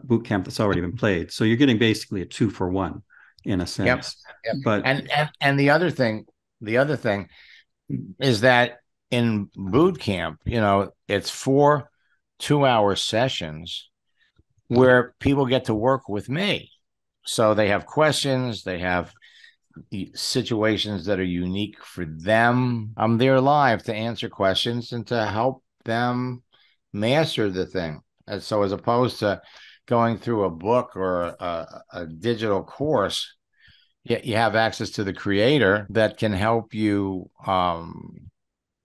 boot camp that's already been played. So you're getting basically a 2-for-1 in a sense. Yep. But the other thing is that in boot camp, it's 4 2-hour sessions where people get to work with me. So they have questions, they have situations that are unique for them. I'm there live to answer questions and to help them master the thing. And so as opposed to going through a book or a digital course, you have access to the creator that can help you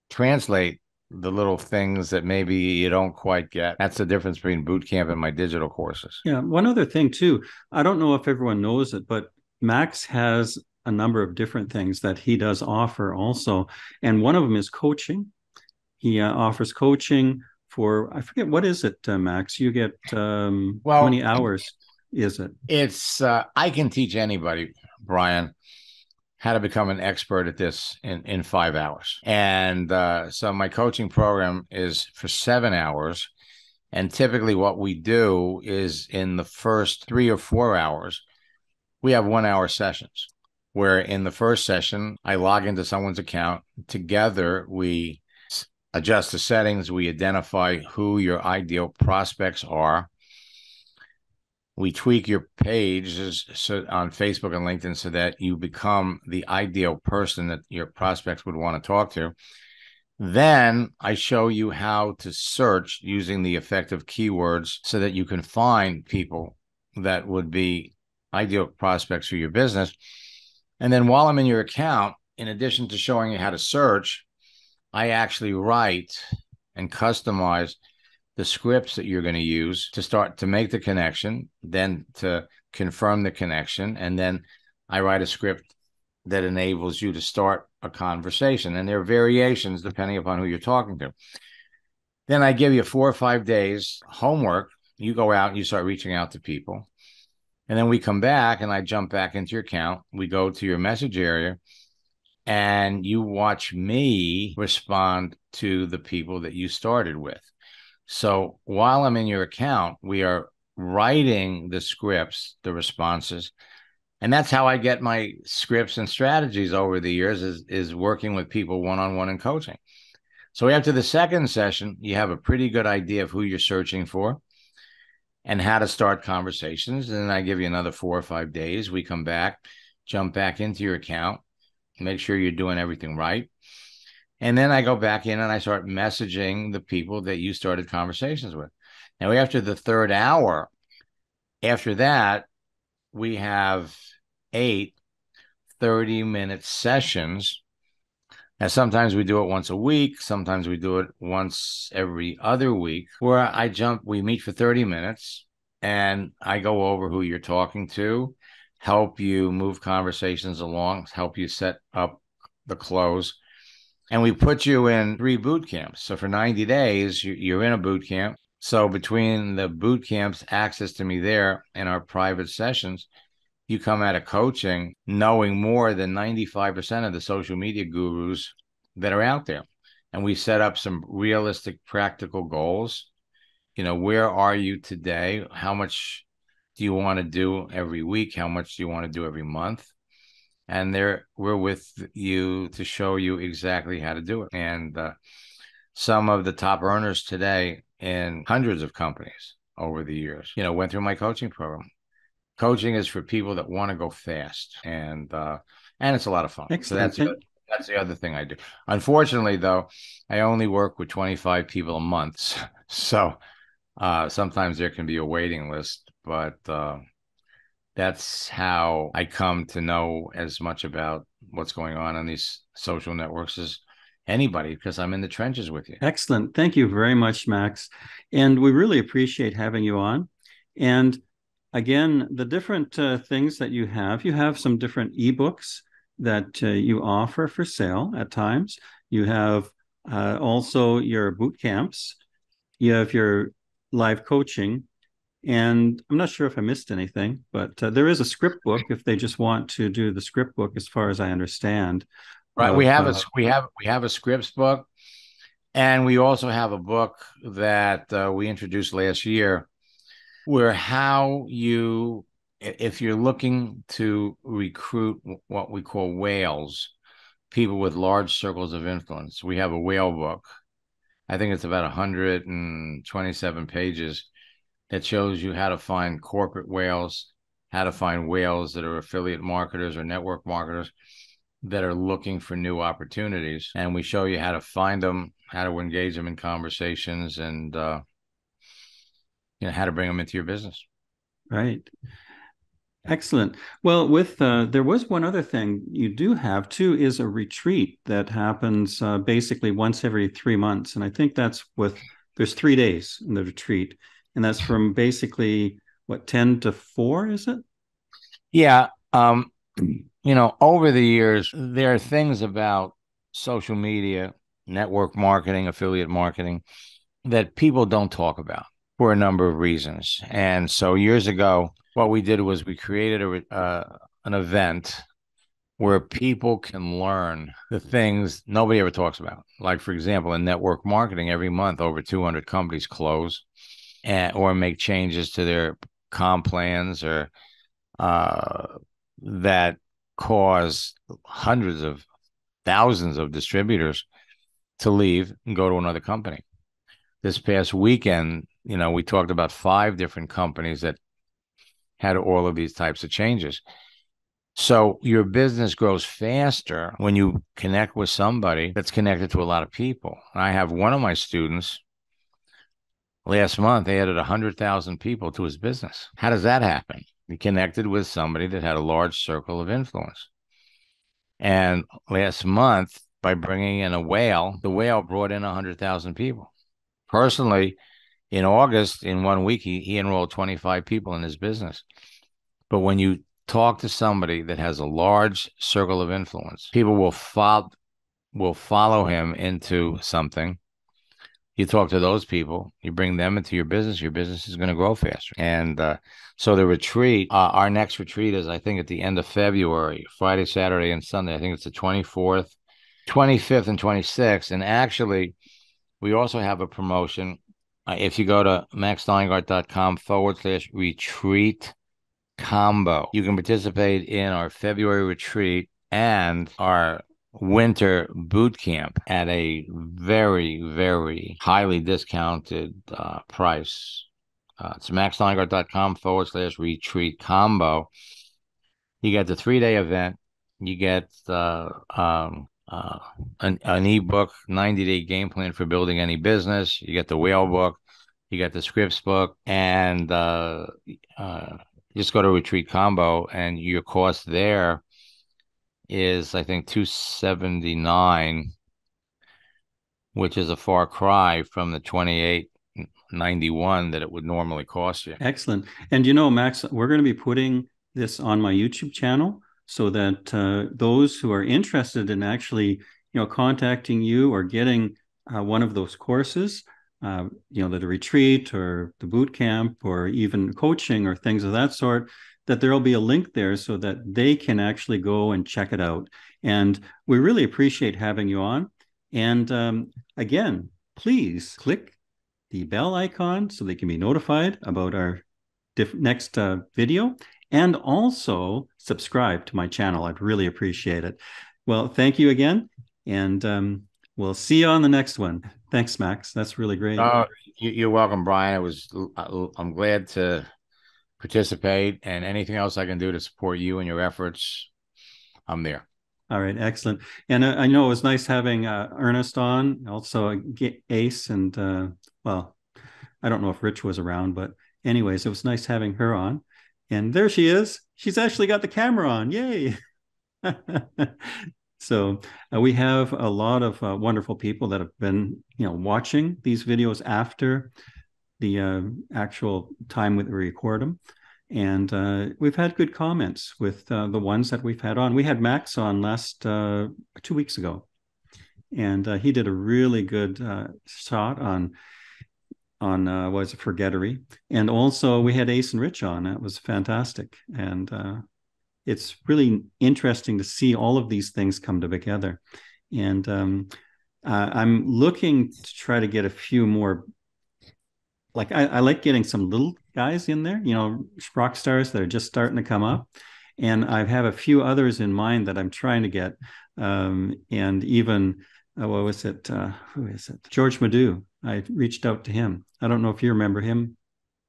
translate the little things that maybe you don't quite get. That's the difference between boot camp and my digital courses. Yeah, one other thing too, I don't know if everyone knows it, but Max has a number of different things that he does offer also. And one of them is coaching. He offers coaching for, I forget, what is it, Max? You get, how many hours is it? It's, I can teach anybody, Bryan, how to become an expert at this in 5 hours. And so my coaching program is for 7 hours. And typically what we do is in the first 3 or 4 hours, we have 1-hour sessions where in the first session, I log into someone's account. Together, we adjust the settings. We identify who your ideal prospects are. We tweak your page on Facebook and LinkedIn so that you become the ideal person that your prospects would want to talk to. Then I show you how to search using the effective keywords so that you can find people that would be ideal prospects for your business. And then while I'm in your account, in addition to showing you how to search, I actually write and customize the scripts that you're going to use to start to make the connection, then to confirm the connection. And then I write a script that enables you to start a conversation. And there are variations depending upon who you're talking to. Then I give you 4 or 5 days homework. You go out and you start reaching out to people. And then we come back and I jump back into your account. We go to your message area and you watch me respond to the people that you started with. So while I'm in your account, we are writing the scripts, the responses. And that's how I get my scripts and strategies over the years is working with people one-on-one in coaching. So after the second session, you have a pretty good idea of who you're searching for and how to start conversations. And then I give you another 4 or 5 days. We come back, jump back into your account, make sure you're doing everything right. And then I go back in and I start messaging the people that you started conversations with. Now, after the third hour, after that, we have 8 30-minute sessions. Now, sometimes we do it once a week. Sometimes we do it once every other week where we meet for 30 minutes and I go over who you're talking to, help you move conversations along, help you set up the close. And we put you in 3 boot camps. So for 90 days, you're in a boot camp. So between the boot camps, access to me there, and our private sessions, you come out of coaching knowing more than 95% of the social media gurus that are out there. And we set up some realistic, practical goals. Where are you today? How much do you want to do every week? How much do you want to do every month? And we're with you to show you exactly how to do it. And some of the top earners today in hundreds of companies over the years, went through my coaching program. Coaching is for people that want to go fast, and it's a lot of fun. Excellent. So that's the other thing I do. Unfortunately, though, I only work with 25 people a month, so sometimes there can be a waiting list, but That's how I come to know as much about what's going on these social networks as anybody, because I'm in the trenches with you. Excellent. Thank you very much, Max. And we really appreciate having you on. And again, the different things that you have some different ebooks that you offer for sale at times. You have also your boot camps. You have your live coaching. And I'm not sure if I missed anything, but there is a script book if they just want to do the script book, as far as I understand. Right. We have a scripts book, and we also have a book that we introduced last year, where if you're looking to recruit what we call whales, people with large circles of influence, we have a whale book. I think it's about 127 pages that shows you how to find corporate whales, how to find whales that are affiliate marketers or network marketers that are looking for new opportunities. And we show you how to find them, how to engage them in conversations, and how to bring them into your business. Right. Excellent. Well, with there was one other thing you do have too, is a retreat that happens basically once every 3 months. And I think there's 3 days in the retreat. And that's from basically what, 10 to 4, is it? Yeah. Over the years, there are things about social media, network marketing, affiliate marketing that people don't talk about for a number of reasons. And so years ago, what we did was we created an event where people can learn the things nobody ever talks about. Like, for example, in network marketing, every month, over 200 companies close or make changes to their comp plans, or that cause hundreds of thousands of distributors to leave and go to another company. This past weekend, we talked about 5 different companies that had all of these types of changes. So your business grows faster when you connect with somebody that's connected to a lot of people. I have one of my students last month, they added 100,000 people to his business. How does that happen? He connected with somebody that had a large circle of influence. And last month, by bringing in a whale, the whale brought in 100,000 people. Personally, in August, in 1 week, he enrolled 25 people in his business. But when you talk to somebody that has a large circle of influence, people will follow him into something. You talk to those people, you bring them into your business is going to grow faster. And so the retreat, our next retreat is, I think, at the end of February, Friday, Saturday, and Sunday. I think it's the 24th, 25th, and 26th. And actually, we also have a promotion. If you go to maxsteingart.com/retreat combo, you can participate in our February retreat and our winter boot camp at a very, very highly discounted price. It's maxsteingart.com/retreat combo. You get the 3-day event. You get an ebook, 90-day game plan for building any business. You get the whale book. You get the scripts book, and just go to retreat combo, and your cost there is, I think, $279, which is a far cry from the $28.91 that it would normally cost you. Excellent. And Max, we're going to be putting this on my YouTube channel so that those who are interested in actually, contacting you or getting one of those courses, the retreat or the boot camp or even coaching or things of that sort, that there'll be a link there so that they can actually go and check it out. And we really appreciate having you on. And again, please click the bell icon so they can be notified about our next video, and also subscribe to my channel. I'd really appreciate it. Well, thank you again, and we'll see you on the next one. Thanks, Max. That's really great. You're welcome, Brian. I'm glad to participate, and anything else I can do to support you and your efforts, I'm there. All right, excellent. And I know it was nice having Ernest on, also Ace, and well, I don't know if Rich was around, but anyways, it was nice having her on. And there she is. She's actually got the camera on. Yay. So we have a lot of wonderful people that have been, watching these videos after the actual time that we record them. And we've had good comments with the ones that we've had on. We had Max on last 2 weeks ago, and he did a really good shot on was it Forgettery. And also we had Ace and Rich on. That was fantastic. And it's really interesting to see all of these things come together. And I'm looking to try to get a few more, like I like getting some little guys in there, rock stars that are just starting to come up. And I have a few others in mind that I'm trying to get. And even, what was it? Who is it? George Madu. I reached out to him. I don't know if you remember him,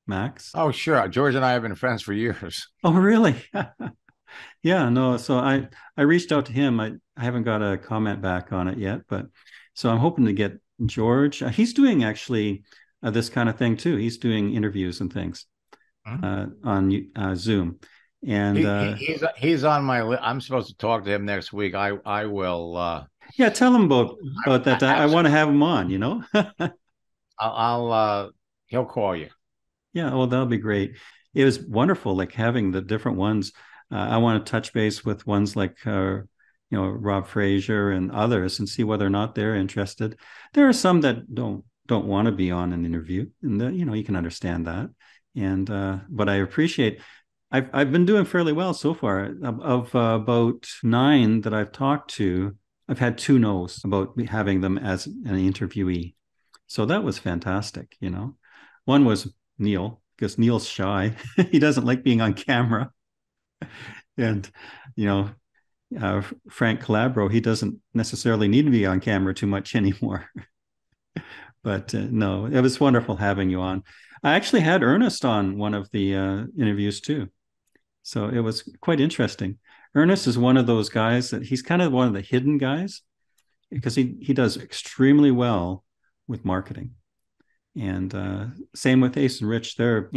Max. Oh, sure. George and I have been friends for years. Oh, really? Yeah, no. So I reached out to him. I haven't got a comment back on it yet, but so I'm hoping to get George. He's doing actually this kind of thing too. He's doing interviews and things on Zoom, and he's on my list. I'm supposed to talk to him next week. I will. Yeah, tell him about that. I want to have him on. I'll he'll call you. Yeah, well, that'll be great. It was wonderful, like having the different ones. I want to touch base with ones like Rob Fraser and others and see whether or not they're interested. There are some that don't want to be on an interview, and you can understand that. And but I appreciate. I've been doing fairly well so far. Of about 9 that I've talked to, I've had 2 no's about having them as an interviewee. So that was fantastic. One was Neil, because Neil's shy. He doesn't like being on camera. And, Frank Calabro, he doesn't necessarily need to be on camera too much anymore. But no, it was wonderful having you on. I actually had Ernest on one of the interviews too. So it was quite interesting. Ernest is one of those guys that he's kind of one of the hidden guys because he does extremely well with marketing. And same with Ace and Rich. They're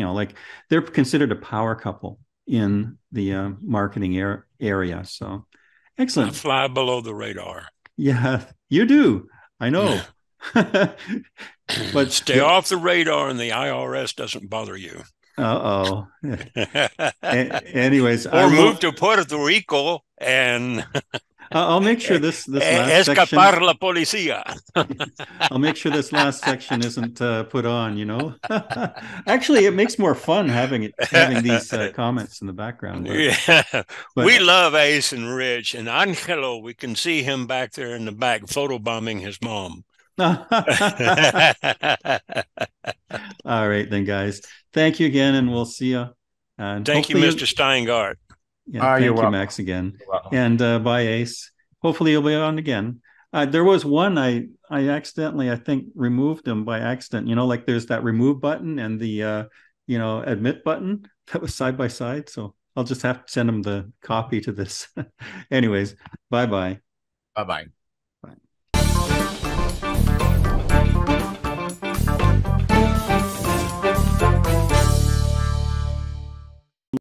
they're considered a power couple in the marketing area. So excellent. I fly below the radar. Yeah, you do. I know. But stay off the radar, and the IRS doesn't bother you. Uh-oh. Anyways, or move to Puerto Rico and I'll make sure this last escapar section, la policía. I'll make sure this last section isn't put on. Actually, it makes more fun having these comments in the background. But we love Ace and Rich, and Angelo, we can see him back there in the back photobombing his mom. All right then, guys, thank you again, and we'll see you. And thank you, Mr. Steingart. Yeah, thank you, Max, again. And bye, Ace. Hopefully you'll be on again. There was one I accidentally, I think, removed them by accident. Like there's that remove button and the admit button that was side by side. So I'll just have to send them the copy to this. Anyways, bye-bye. Bye-bye.